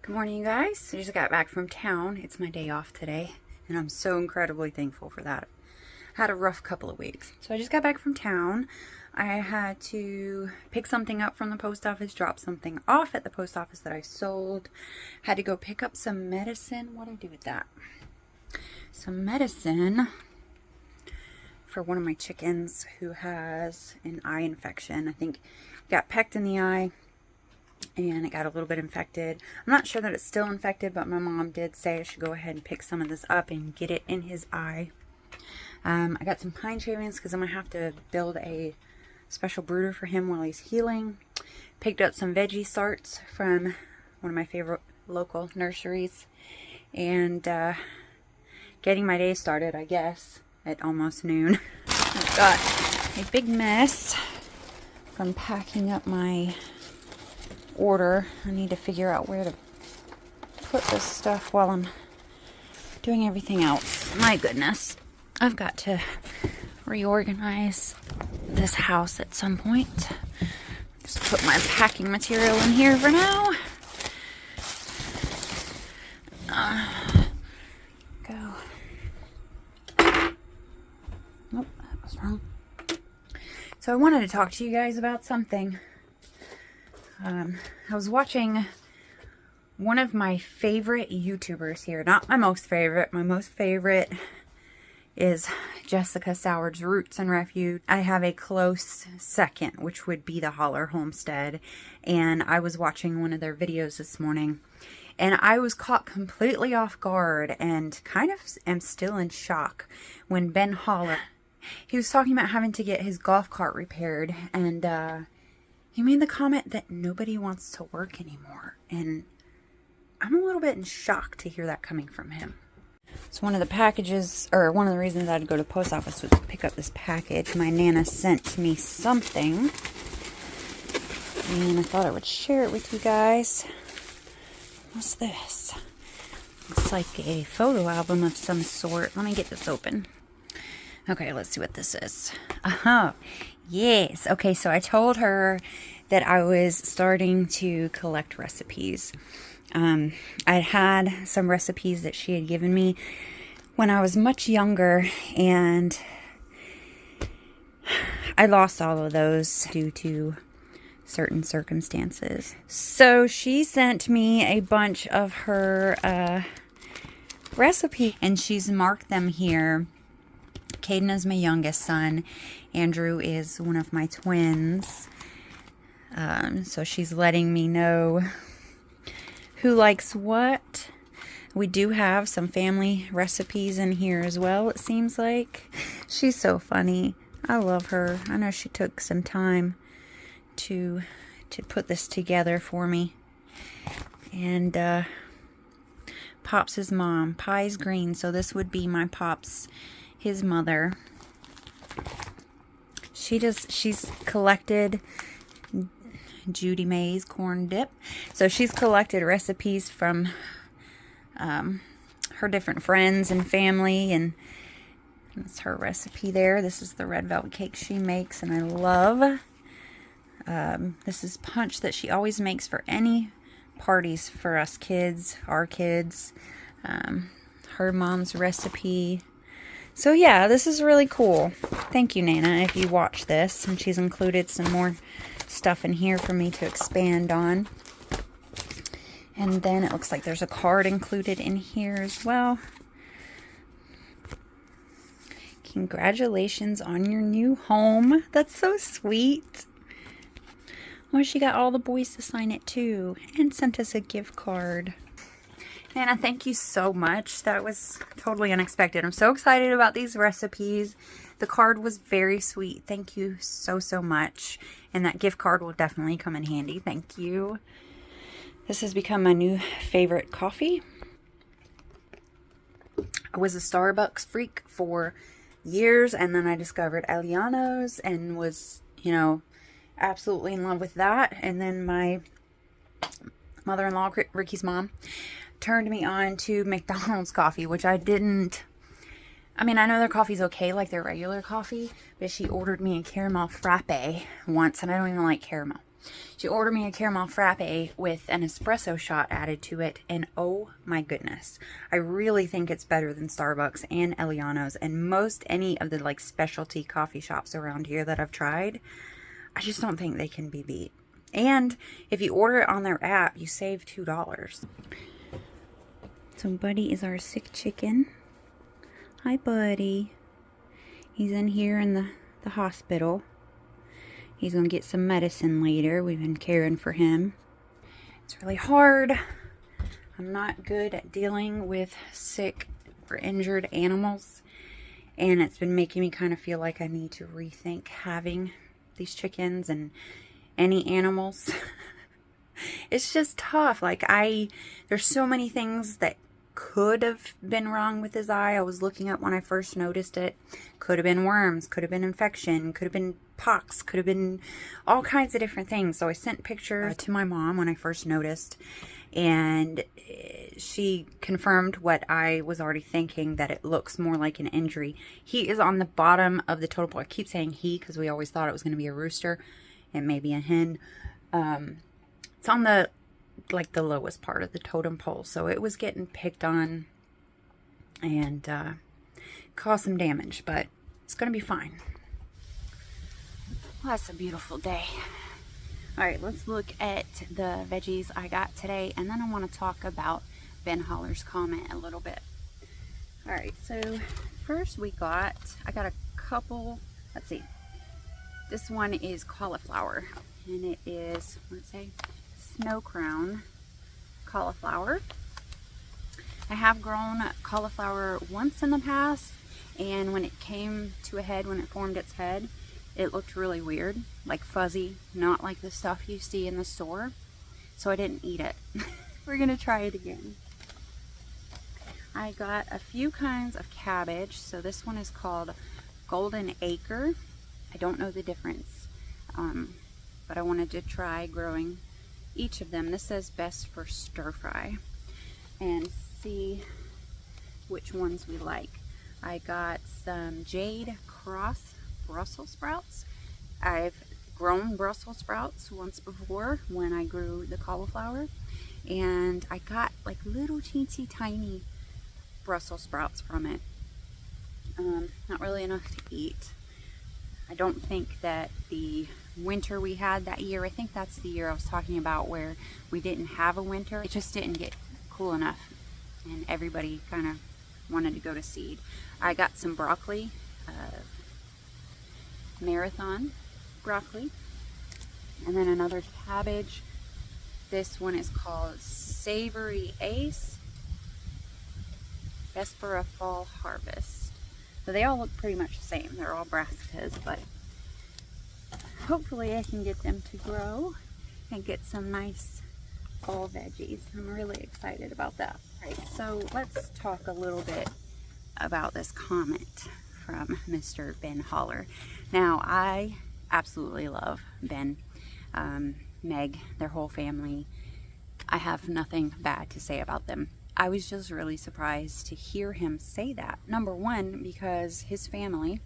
Good morning, you guys. I just got back from town. It's my day off today, and I'm so incredibly thankful for that. I had a rough couple of weeks. So I just got back from town. I had to pick something up from the post office, drop something off at the post office that I sold. Had to go pick up some medicine. What do I do with that? Some medicine for one of my chickens who has an eye infection. I think it got pecked in the eye and it got a little bit infected. I'm not sure that it's still infected, but my mom did say I should go ahead and pick some of this up and get it in his eye. I got some pine shavings because I'm going to have to build a special brooder for him while he's healing. Picked up some veggie starts from one of my favorite local nurseries. And getting my day started, I guess, at almost noon. I've got a big mess from packing up my order. I need to figure out where to put this stuff while I'm doing everything else. My goodness. I've got to reorganize this house at some point. Just put my packing material in here for now. Go. Nope, that was wrong. So I wanted to talk to you guys about something. I was watching one of my favorite YouTubers here. Not my most favorite. My most favorite is Jessica Soward's Roots and Refuge. I have a close second, which would be the Holler Homestead. And I was watching one of their videos this morning. And I was caught completely off guard and kind of am still in shock when Ben Holler, he was talking about having to get his golf cart repaired. And he made the comment that nobody wants to work anymore. And I'm a little bit in shock to hear that coming from him. So one of the packages, or one of the reasons I'd go to the post office was to pick up this package. My Nana sent me something. And I thought I would share it with you guys. What's this? Looks like a photo album of some sort. Let me get this open. Okay, let's see what this is. Yes. Okay, so I told her that I was starting to collect recipes. I'd had some recipes that she had given me when I was much younger, and I lost all of those due to certain circumstances. So she sent me a bunch of her recipes, and she's marked them here. Caden is my youngest son. Andrew is one of my twins. So she's letting me know who likes what. We do have some family recipes in here as well, it seems like. She's so funny. I love her. I know she took some time to put this together for me. And Pops' mom. Pie's green, so this would be my Pops, his mother. She's collected Judy May's corn dip. So she's collected recipes from her different friends and family, and that's her recipe there. This is the red velvet cake she makes, and I love. This is punch that she always makes for any parties for us kids, our kids. Her mom's recipe. So yeah, this is really cool. Thank you, Nana, if you watch this. And she's included some more stuff in here for me to expand on. And then it looks like there's a card included in here as well. Congratulations on your new home. That's so sweet. Well, she got all the boys to sign it too, and sent us a gift card. Nana, thank you so much. That was totally unexpected. I'm so excited about these recipes. The card was very sweet. Thank you so, so much. And that gift card will definitely come in handy. Thank you. This has become my new favorite coffee. I was a Starbucks freak for years, and then I discovered Eliano's and was, absolutely in love with that. And then my mother-in-law, Ricky's mom, turned me on to McDonald's coffee, which I didn't. I mean, I know their coffee's okay, like their regular coffee, but she ordered me a caramel frappe once, and I don't even like caramel. She ordered me a caramel frappe with an espresso shot added to it, and oh my goodness, I really think it's better than Starbucks and Eliano's and most any of the like specialty coffee shops around here that I've tried. I just don't think they can be beat. And if you order it on their app, you save $2. So Buddy is our sick chicken. Hi, Buddy. He's in here in the hospital. He's going to get some medicine later. We've been caring for him. It's really hard. I'm not good at dealing with sick or injured animals. And it's been making me kind of feel like I need to rethink having these chickens and any animals. It's just tough. Like there's so many things that could have been wrong with his eye. I was looking up when I first noticed it. Could have been worms, could have been infection, could have been pox, could have been all kinds of different things. So I sent pictures to my mom when I first noticed, and she confirmed what I was already thinking, that it looks more like an injury. He is on the bottom of the totem pole. I keep saying he because we always thought it was going to be a rooster. It may be a hen. It's on the lowest part of the totem pole, so it was getting picked on and caused some damage, but it's gonna be fine. Well, that's a beautiful day. All right, let's look at the veggies I got today, and then I want to talk about Ben Holler's comment a little bit. All right, so first I got a couple, let's see, this one is cauliflower, and it is, let's say, snow crown cauliflower. I have grown cauliflower once in the past, and when it came to a head, when it formed its head, it looked really weird, like fuzzy, not like the stuff you see in the store, so I didn't eat it. We're gonna try it again. I got a few kinds of cabbage. So this one is called Golden Acre. I don't know the difference, but I wanted to try growing each of them. This says best for stir fry, and see which ones we like. I got some Jade Cross Brussels sprouts. I've grown Brussels sprouts once before when I grew the cauliflower, and I got like little teensy tiny Brussels sprouts from it. Not really enough to eat. I don't think that the winter we had that year, I think that's the year I was talking about where we didn't have a winter. It just didn't get cool enough, and everybody kind of wanted to go to seed. I got some broccoli, marathon broccoli, and then another cabbage. This one is called Savory Ace, best for a fall harvest. So they all look pretty much the same. They're all brassicas, but hopefully I can get them to grow and get some nice fall veggies. I'm really excited about that. All right, so let's talk a little bit about this comment from Mr. Ben Holler. Now, I absolutely love Ben, Meg, their whole family. I have nothing bad to say about them. I was just really surprised to hear him say that. Number one, because his family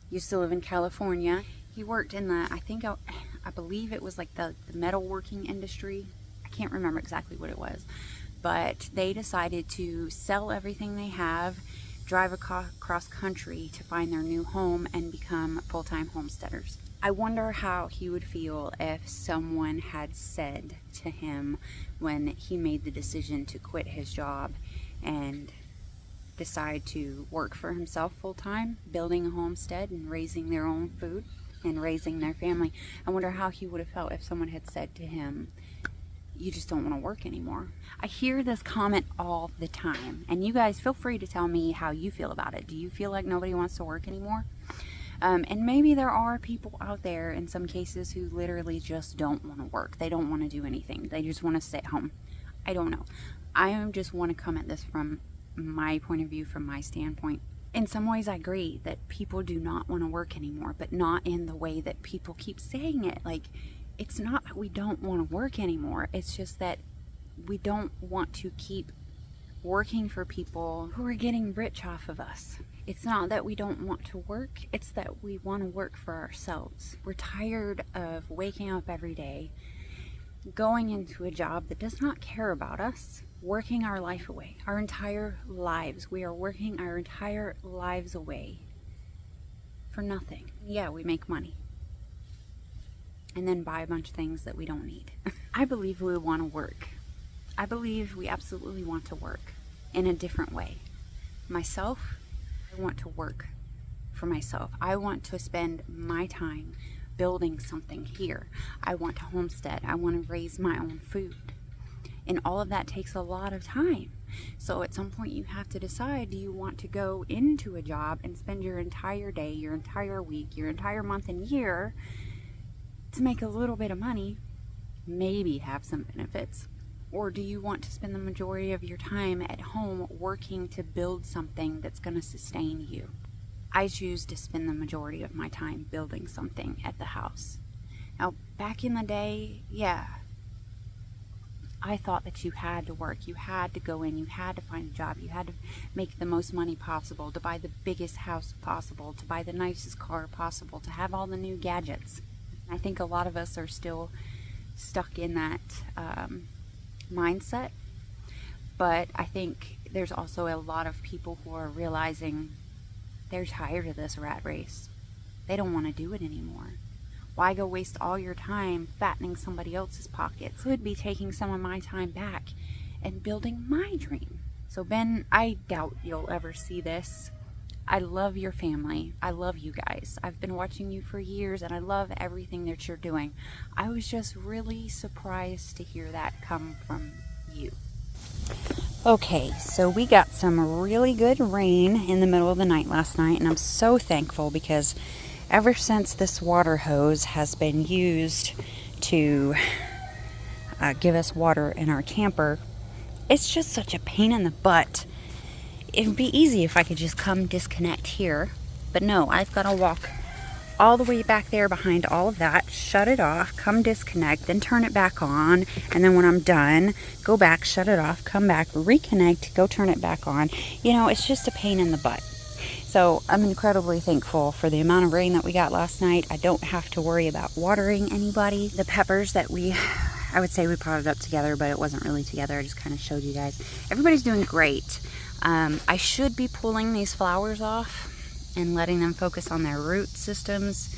used to live in California. He worked in the, I believe it was like the metalworking industry. I can't remember exactly what it was. But they decided to sell everything they have, drive across country to find their new home, and become full-time homesteaders. I wonder how he would feel if someone had said to him when he made the decision to quit his job and decide to work for himself full-time, building a homestead and raising their own food and raising their family. I wonder how he would have felt if someone had said to him, you just don't want to work anymore. I hear this comment all the time, and you guys feel free to tell me how you feel about it. Do you feel like nobody wants to work anymore? And maybe there are people out there in some cases who literally just don't want to work. They don't want to do anything. They just want to sit home. I don't know. I just want to come at this from my point of view, from my standpoint. In some ways, I agree that people do not want to work anymore, but not in the way that people keep saying it. Like, it's not that we don't want to work anymore. It's just that we don't want to keep working for people who are getting rich off of us. It's not that we don't want to work, it's that we want to work for ourselves. We're tired of waking up every day, going into a job that does not care about us, working our life away, our entire lives. We are working our entire lives away for nothing. Yeah, we make money and then buy a bunch of things that we don't need. I believe we want to work. I believe we absolutely want to work in a different way. Myself, I want to work for myself. I want to spend my time building something here. I want to homestead. I want to raise my own food. And all of that takes a lot of time. So at some point you have to decide, do you want to go into a job and spend your entire day, your entire week, your entire month and year to make a little bit of money, maybe have some benefits? Or do you want to spend the majority of your time at home working to build something that's going to sustain you? I choose to spend the majority of my time building something at the house. Now, back in the day, yeah, I thought that you had to work, you had to go in, you had to find a job, you had to make the most money possible, to buy the biggest house possible, to buy the nicest car possible, to have all the new gadgets. I think a lot of us are still stuck in that mindset, but I think there's also a lot of people who are realizing they're tired of this rat race. They don't want to do it anymore. Why go waste all your time fattening somebody else's pockets? Could be taking some of my time back and building my dream. So Ben, I doubt you'll ever see this. I love your family. I love you guys. I've been watching you for years and I love everything that you're doing. I was just really surprised to hear that come from you. Okay, so we got some really good rain in the middle of the night last night, and I'm so thankful because ever since this water hose has been used to give us water in our camper, it's just such a pain in the butt. It would be easy if I could just come disconnect here, but no, I've got to walk all the way back there behind all of that, shut it off, come disconnect, then turn it back on, and then when I'm done, go back, shut it off, come back, reconnect, go turn it back on. You know, it's just a pain in the butt. So I'm incredibly thankful for the amount of rain that we got last night. I don't have to worry about watering anybody. The peppers that I would say we potted up together, but it wasn't really together. I just kind of showed you guys. Everybody's doing great. I should be pulling these flowers off and letting them focus on their root systems,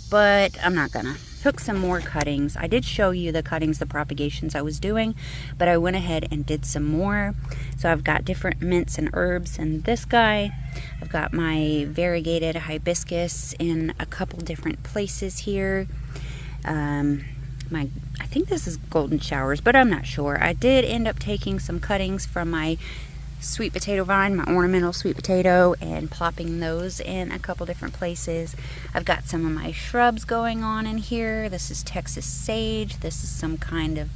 but I'm not gonna. Took some more cuttings. I did show you the cuttings, the propagations I was doing, but I went ahead and did some more. So I've got different mints and herbs in this guy. I've got my variegated hibiscus in a couple different places here. I think this is golden showers, but I'm not sure. I did end up taking some cuttings from my sweet potato vine, my ornamental sweet potato, and plopping those in a couple different places. I've got some of my shrubs going on in here. This is Texas sage. This is some kind of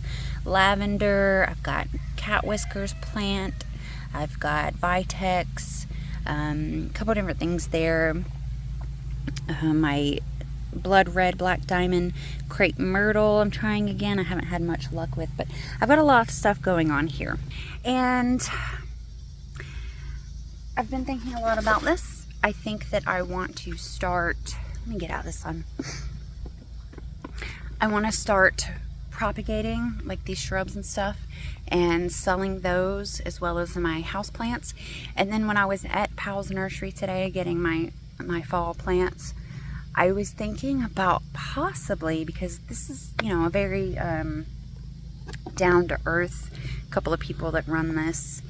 lavender. I've got cat whiskers plant. I've got vitex, a couple different things there. My blood red black diamond crepe myrtle I'm trying again. I haven't had much luck with, but I've got a lot of stuff going on here. And I've been thinking a lot about this. I think that I want to start, let me get out of the sun. I want to start propagating like these shrubs and stuff and selling those as well as my house plants. And then when I was at Powell's Nursery today getting my fall plants, I was thinking about possibly, because this is, you know, a very down to earth couple of people that run this.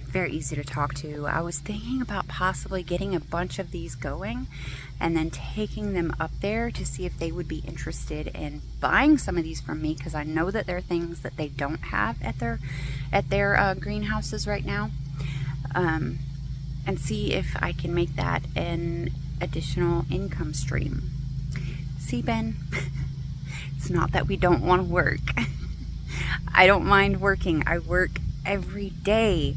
Very easy to talk to. I was thinking about possibly getting a bunch of these going and then taking them up there to see if they would be interested in buying some of these from me, because I know that there are things that they don't have at their greenhouses right now, and see if I can make that an additional income stream. See, Ben, it's not that we don't want to work. I don't mind working. I work every day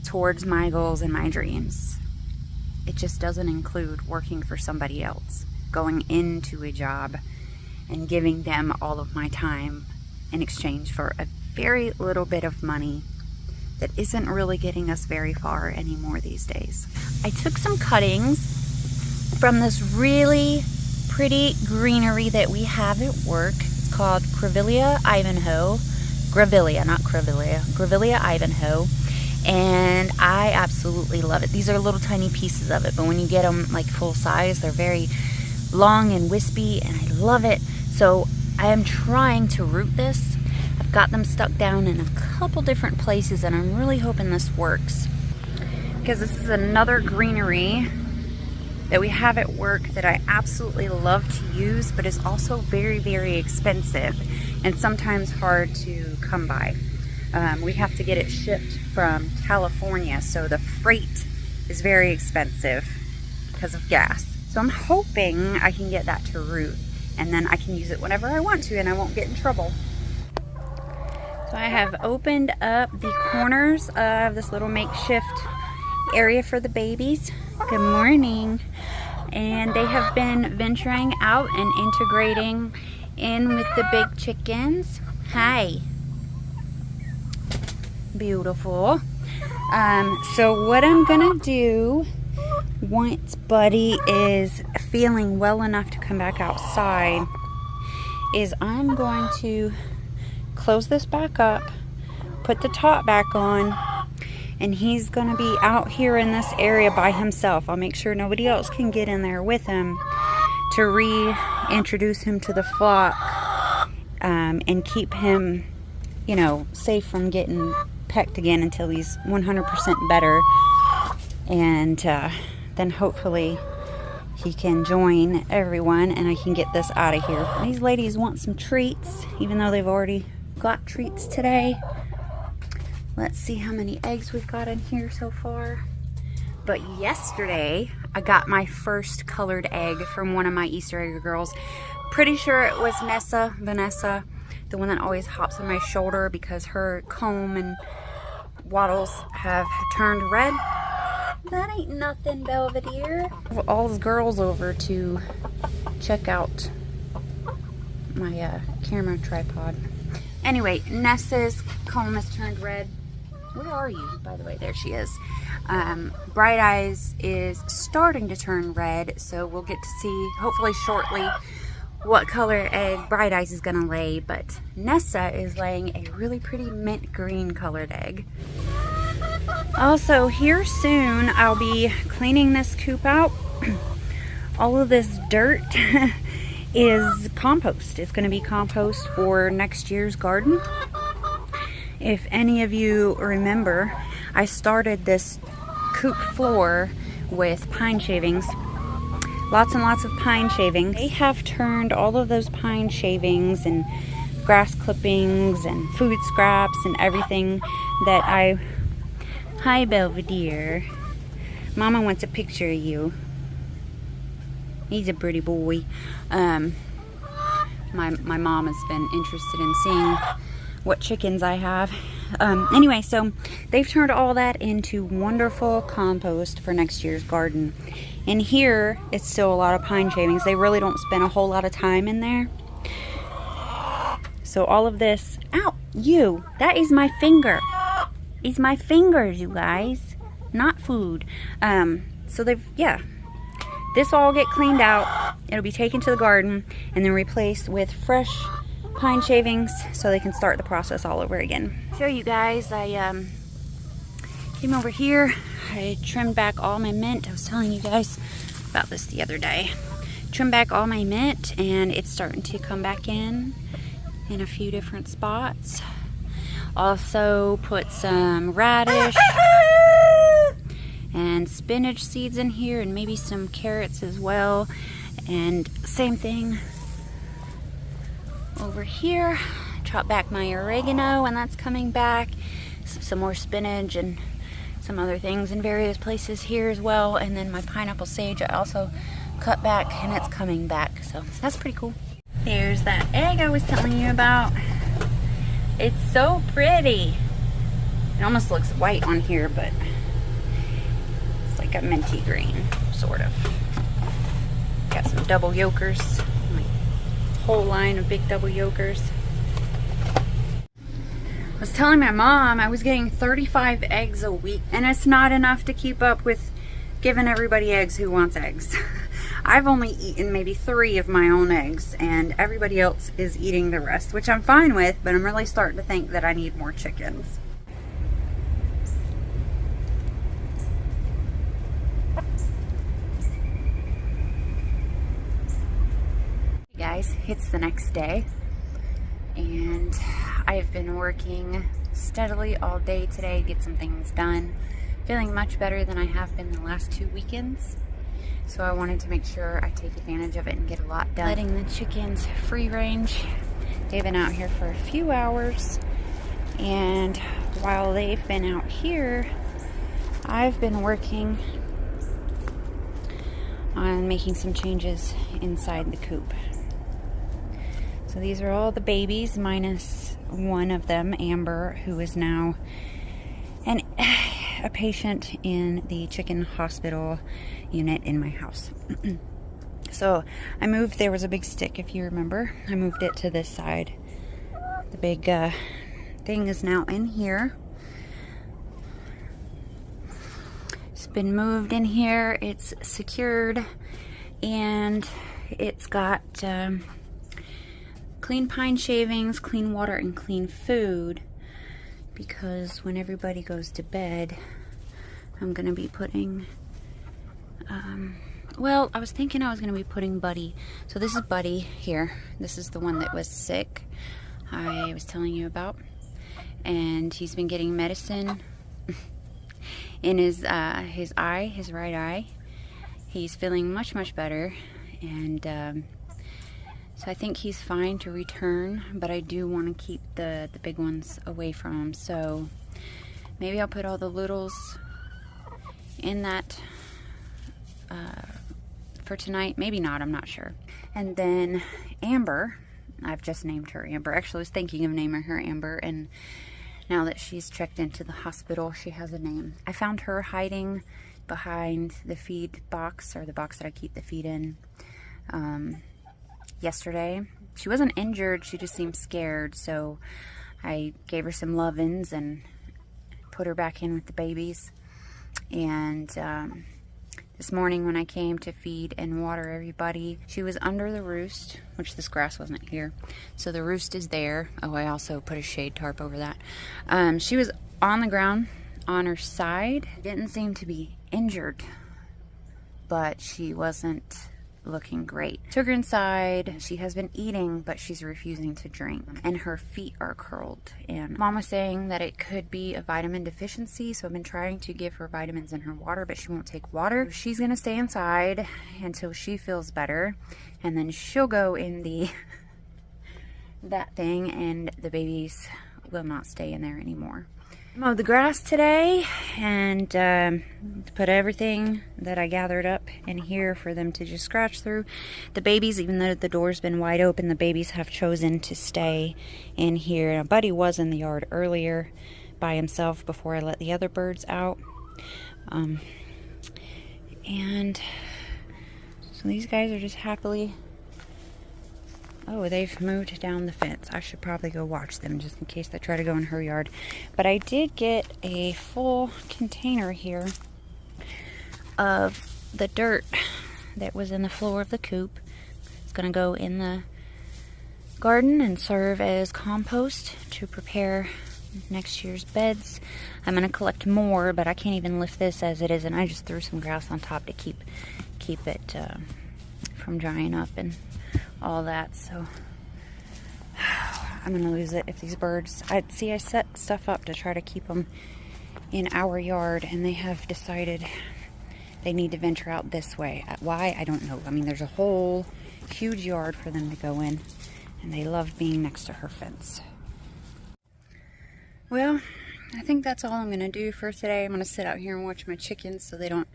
towards my goals and my dreams. It just doesn't include working for somebody else, going into a job and giving them all of my time in exchange for a very little bit of money that isn't really getting us very far anymore these days. I took some cuttings from this really pretty greenery that we have at work. It's called Grevillea Ivanhoe. Grevillea, not Grevillea. Grevillea Ivanhoe. And I absolutely love it. These are little tiny pieces of it, but when you get them like full size, they're very long and wispy, and I love it. So I am trying to root this. I've got them stuck down in a couple different places, and I'm really hoping this works, because this is another greenery that we have at work that I absolutely love to use, but is also very, very expensive and sometimes hard to come by. We have to get it shipped from California, so the freight is very expensive because of gas. So I'm hoping I can get that to root, and then I can use it whenever I want to and I won't get in trouble. So I have opened up the corners of this little makeshift area for the babies. Good morning. And they have been venturing out and integrating in with the big chickens. Hi. Beautiful. So what I'm gonna do once Buddy is feeling well enough to come back outside is I'm going to close this back up, put the top back on, and he's gonna be out here in this area by himself. I'll make sure nobody else can get in there with him to reintroduce him to the flock, and keep him, you know, safe from getting pecked again until he's 100% better. And then hopefully he can join everyone and I can get this out of here. These ladies want some treats, even though they've already got treats today. Let's see how many eggs we've got in here so far. But yesterday I got my first colored egg from one of my Easter egg girls. Pretty sure it was Vanessa, the one that always hops on my shoulder because her comb and wattles have turned red. That ain't nothing, Belvedere. All the girls over to check out my camera tripod. Anyway, Nessa's comb has turned red. Where are you, by the way? There she is. Bright Eyes is starting to turn red, so we'll get to see, hopefully shortly, what color egg Bright Eyes is gonna lay. But Nessa is laying a really pretty mint green colored egg. Also, here soon I'll be cleaning this coop out. All of this dirt is compost. It's going to be compost for next year's garden. If any of you remember, I started this coop floor with pine shavings. Lots and lots of pine shavings. They have turned all of those pine shavings and grass clippings and food scraps and everything that I... Hi, Belvedere. Mama wants a picture of you. He's a pretty boy. My mom has been interested in seeing what chickens I have. Anyway, so they've turned all that into wonderful compost for next year's garden. And here, it's still a lot of pine shavings. They really don't spend a whole lot of time in there. So all of this... Ow! You! That is my finger. It's my fingers, you guys. Not food. So they've... Yeah. This will all get cleaned out. It'll be taken to the garden and then replaced with fresh pine shavings so they can start the process all over again. Show you guys, I came over here. I trimmed back all my mint. I was telling you guys about this the other day. Trimmed back all my mint and it's starting to come back in a few different spots. Also put some radish and spinach seeds in here and maybe some carrots as well. And same thing over here. Chop back my oregano and that's coming back. Some more spinach and some other things in various places here as well. And then my pineapple sage I also cut back and it's coming back. So that's pretty cool. There's that egg I was telling you about. It's so pretty. It almost looks white on here, but it's like a minty green, sort of. Got some double yolkers, my whole line of big double yolkers. I was telling my mom I was getting 35 eggs a week, and it's not enough to keep up with giving everybody eggs who wants eggs. I've only eaten maybe 3 of my own eggs, and everybody else is eating the rest, which I'm fine with, but I'm really starting to think that I need more chickens. Hey guys, it's the next day, and I've been working steadily all day today, get some things done. Feeling much better than I have been the last 2 weekends. So I wanted to make sure I take advantage of it and get a lot done. Letting the chickens free range. They've been out here for a few hours, and while they've been out here, I've been working on making some changes inside the coop. So these are all the babies, minus one of them, Amber, who is now a patient in the chicken hospital unit in my house. So I moved, there was a big stick, if you remember. I moved it to this side. The big thing is now in here. It's been moved in here, it's secured, and it's got clean pine shavings, clean water, and clean food, because when everybody goes to bed, I'm gonna be putting well, I was thinking I was gonna be putting Buddy. So this is Buddy here. This is the one that was sick I was telling you about, and he's been getting medicine in his eye, his right eye. He's feeling much better, and so I think he's fine to return, but I do want to keep the big ones away from him. So maybe I'll put all the littles in that for tonight. Maybe not, I'm not sure. And then Amber, I've just named her Amber. Actually, I was thinking of naming her Amber, and now that she's checked into the hospital, she has a name. I found her hiding behind the feed box, or the box that I keep the feed in, yesterday. She wasn't injured, she just seemed scared, so I gave her some love-ins and put her back in with the babies. And this morning when I came to feed and water everybody, she was under the roost, which this grass wasn't here, so the roost is there. Oh, I also put a shade tarp over that. She was on the ground on her side. Didn't seem to be injured, but she wasn't looking great. Took her inside. She has been eating, but she's refusing to drink, and her feet are curled. And Mom was saying that it could be a vitamin deficiency, so I've been trying to give her vitamins in her water, but she won't take water. She's gonna stay inside until she feels better, and then she'll go in the that thing, and the babies will not stay in there anymore. Mowed the grass today, and put everything that I gathered up in here for them to just scratch through. The babies, even though the door's been wide open, the babies have chosen to stay in here. Now, Buddy was in the yard earlier by himself before I let the other birds out. And so these guys are just happily... Oh, they've moved down the fence. I should probably go watch them just in case they try to go in her yard. But I did get a full container here of the dirt that was in the floor of the coop. It's going to go in the garden and serve as compost to prepare next year's beds. I'm going to collect more, but I can't even lift this as it is, and I just threw some grass on top to keep it from drying up and all that. So I'm gonna lose it if these birds... I set stuff up to try to keep them in our yard, and they have decided they need to venture out this way. Why? I don't know. I mean, there's a whole huge yard for them to go in, and they love being next to her fence. Well, I think that's all I'm gonna do for today. I'm gonna sit out here and watch my chickens so they don't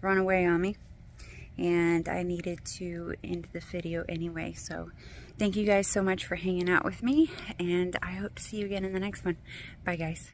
run away on me. And I needed to end the video anyway, so thank you guys so much for hanging out with me, and I hope to see you again in the next one. Bye guys.